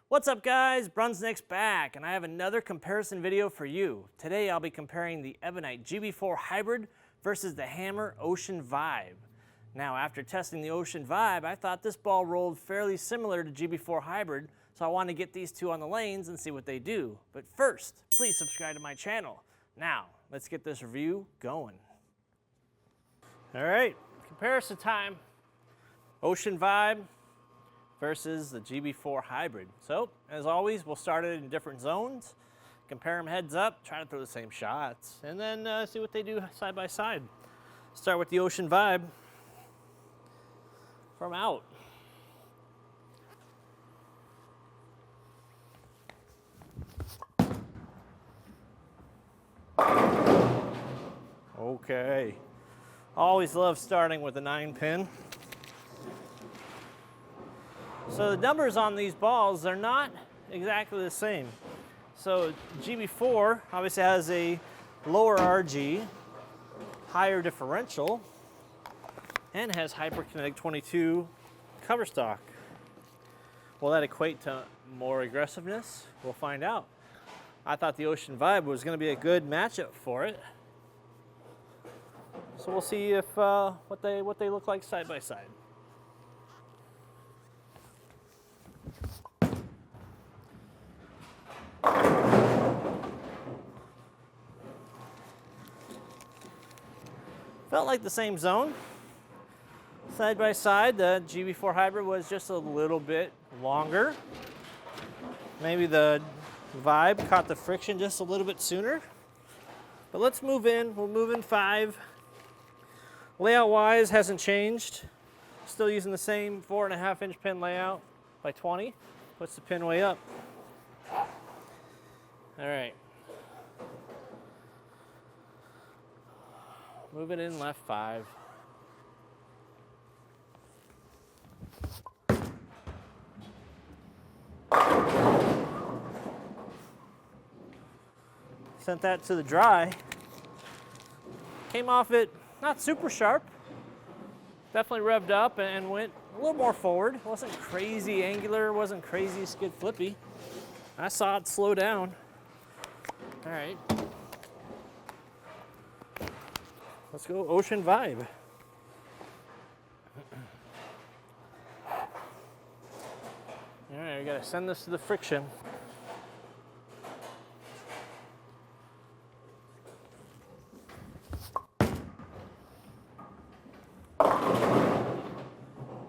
What's up guys, BrunsNick's back and I have another comparison video for you. Today I'll be comparing the Ebonite GB4 Hybrid versus the Hammer Ocean Vibe. Now after testing the Ocean Vibe, I thought this ball rolled fairly similar to GB4 Hybrid, so I wanted to get these two on the lanes and see what they do. But first, please subscribe to my channel. Now, let's get this review going. All right, comparison time. Ocean Vibe versus the GB4 Hybrid. So, as always, we'll start it in different zones, compare them heads up, try to throw the same shots, and then see what they do side by side. Start with the Ocean Vibe from out. Okay. Always love starting with a 9-pin. So the numbers on these balls, they're not exactly the same. So GB4 obviously has a lower RG, higher differential, and has Hyperkinetic 22 cover stock. Will that equate to more aggressiveness? We'll find out. I thought the Ocean Vibe was going to be a good matchup for it. So we'll see if what they look like side by side. Felt like the same zone. Side by side, the GB4 Hybrid was just a little bit longer. Maybe the Vibe caught the friction just a little bit sooner. But let's move in. We'll move in 5. Layout-wise, hasn't changed. Still using the same 4.5-inch pin layout by 20. Puts the pin way up. All right. Move it in left 5. Sent that to the dry. Came off it not super sharp. Definitely revved up and went a little more forward. Wasn't crazy angular, wasn't crazy skid flippy. I saw it slow down. All right. Let's go Ocean Vibe. All right, we gotta send this to the friction.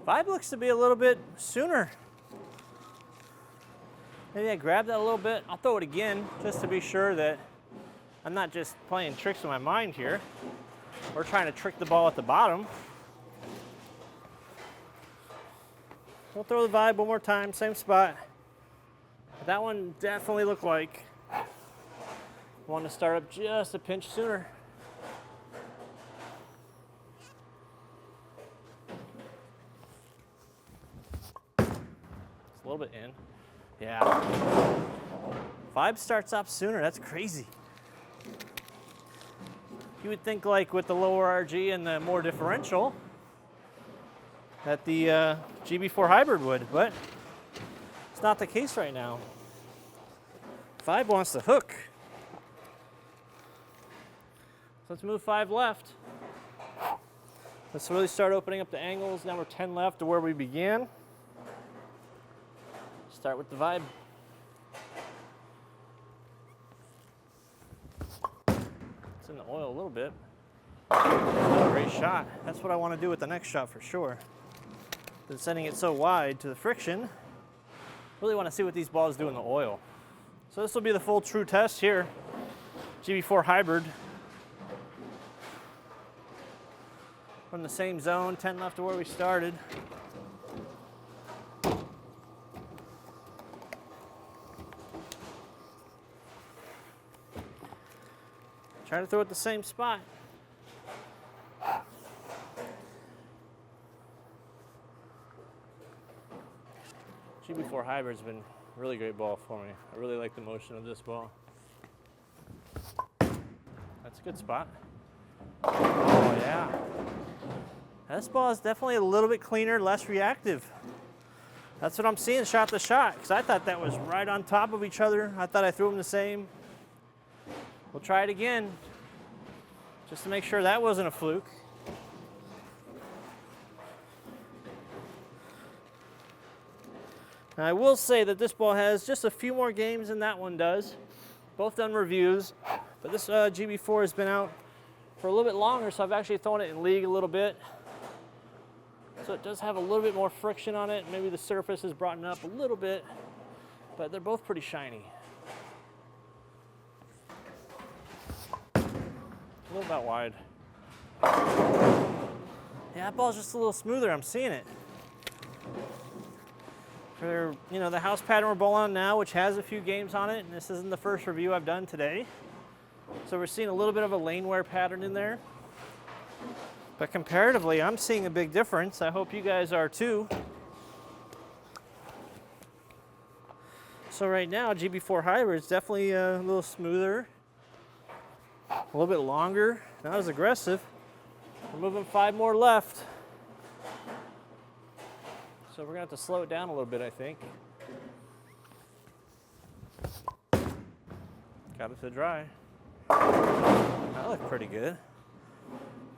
Vibe looks to be a little bit sooner. Maybe I grabbed that a little bit. I'll throw it again just to be sure that I'm not just playing tricks in my mind here. We're trying to trick the ball at the bottom. We'll throw the Vibe one more time, same spot. That one definitely looked like one to start up just a pinch sooner. It's a little bit in. Yeah. Vibe starts up sooner, that's crazy. You would think like with the lower RG and the more differential that the GB4 Hybrid would, but it's not the case right now. Vibe wants to hook. So let's move 5 left. Let's really start opening up the angles. Now we're 10 left to where we began. Start with the Vibe. In the oil a little bit. Not a great shot. That's what I want to do with the next shot for sure. But sending it so wide to the friction, really want to see what these balls do in the oil. So this will be the full true test here. GB4 Hybrid. From the same zone, 10 left to where we started. Try to throw it the same spot. GB4 Hybrid's been a really great ball for me. I really like the motion of this ball. That's a good spot. Oh yeah. This ball is definitely a little bit cleaner, less reactive. That's what I'm seeing shot to shot, because I thought that was right on top of each other. I thought I threw them the same. We'll try it again, just to make sure that wasn't a fluke. Now, I will say that this ball has just a few more games than that one does. Both done reviews, but this GB4 has been out for a little bit longer, so I've actually thrown it in league a little bit. So it does have a little bit more friction on it. Maybe the surface has brought it up a little bit, but they're both pretty shiny. A little bit wide. Yeah, that ball's just a little smoother. I'm seeing it. For, you know, the house pattern we're bowling on now, which has a few games on it, and this isn't the first review I've done today. So we're seeing a little bit of a lane wear pattern in there. But comparatively, I'm seeing a big difference. I hope you guys are too. So right now, GB4 Hybrid is definitely a little smoother, a little bit longer, not as aggressive. We're moving 5 more left. So we're gonna have to slow it down a little bit, I think. Got it to dry. That looked pretty good.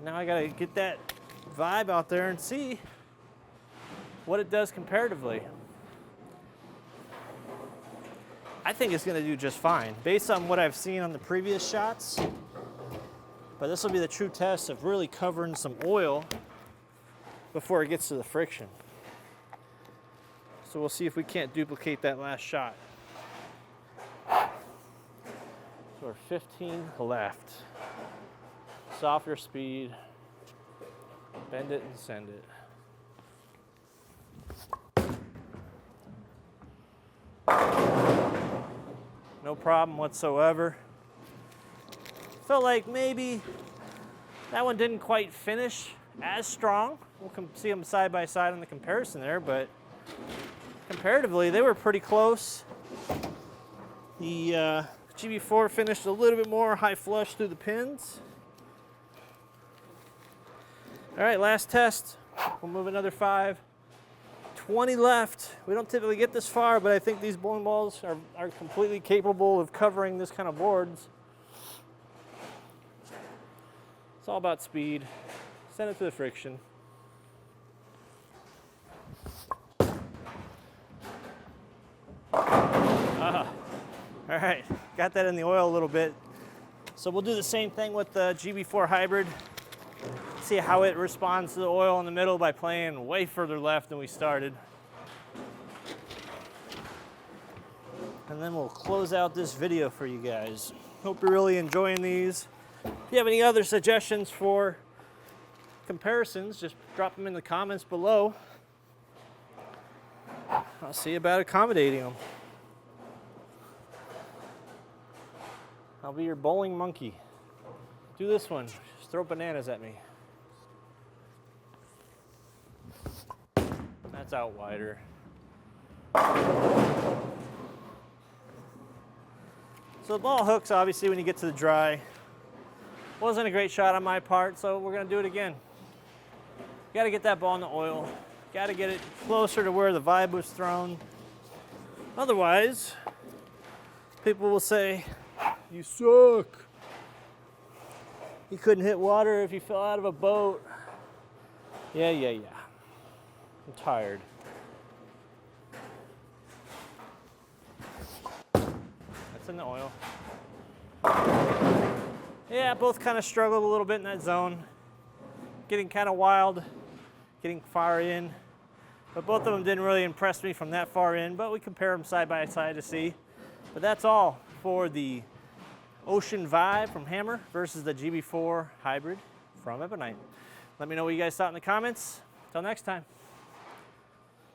Now I gotta get that vibe out there and see what it does comparatively. I think it's gonna do just fine based on what I've seen on the previous shots. But this will be the true test of really covering some oil before it gets to the friction. So we'll see if we can't duplicate that last shot. So we're 15 left. Softer speed. Bend it and send it. No problem whatsoever. Felt like maybe that one didn't quite finish as strong. We'll see them side by side on the comparison there, but comparatively, they were pretty close. The GB4 finished a little bit more high flush through the pins. All right, last test. We'll move another 5. 20 left. We don't typically get this far, but I think these bowling balls are completely capable of covering this kind of boards. It's all about speed. Send it to the friction. All right, got that in the oil a little bit. So we'll do the same thing with the GB4 Hybrid. See how it responds to the oil in the middle by playing way further left than we started. And then we'll close out this video for you guys. Hope you're really enjoying these. If you have any other suggestions for comparisons, just drop them in the comments below. I'll see about accommodating them. I'll be your bowling monkey. Do this one. Just throw bananas at me. That's out wider. So the ball hooks, obviously, when you get to the dry. Wasn't a great shot on my part, so we're going to do it again. Got to get that ball in the oil. Got to get it closer to where the vibe was thrown. Otherwise, people will say, "You suck. You couldn't hit water if you fell out of a boat." Yeah. I'm tired. That's in the oil. Yeah, both kind of struggled a little bit in that zone. Getting kind of wild, getting far in. But both of them didn't really impress me from that far in, but we compare them side by side to see. But that's all for the Ocean Vibe from Hammer versus the GB4 Hybrid from Ebonite. Let me know what you guys thought in the comments. Until next time.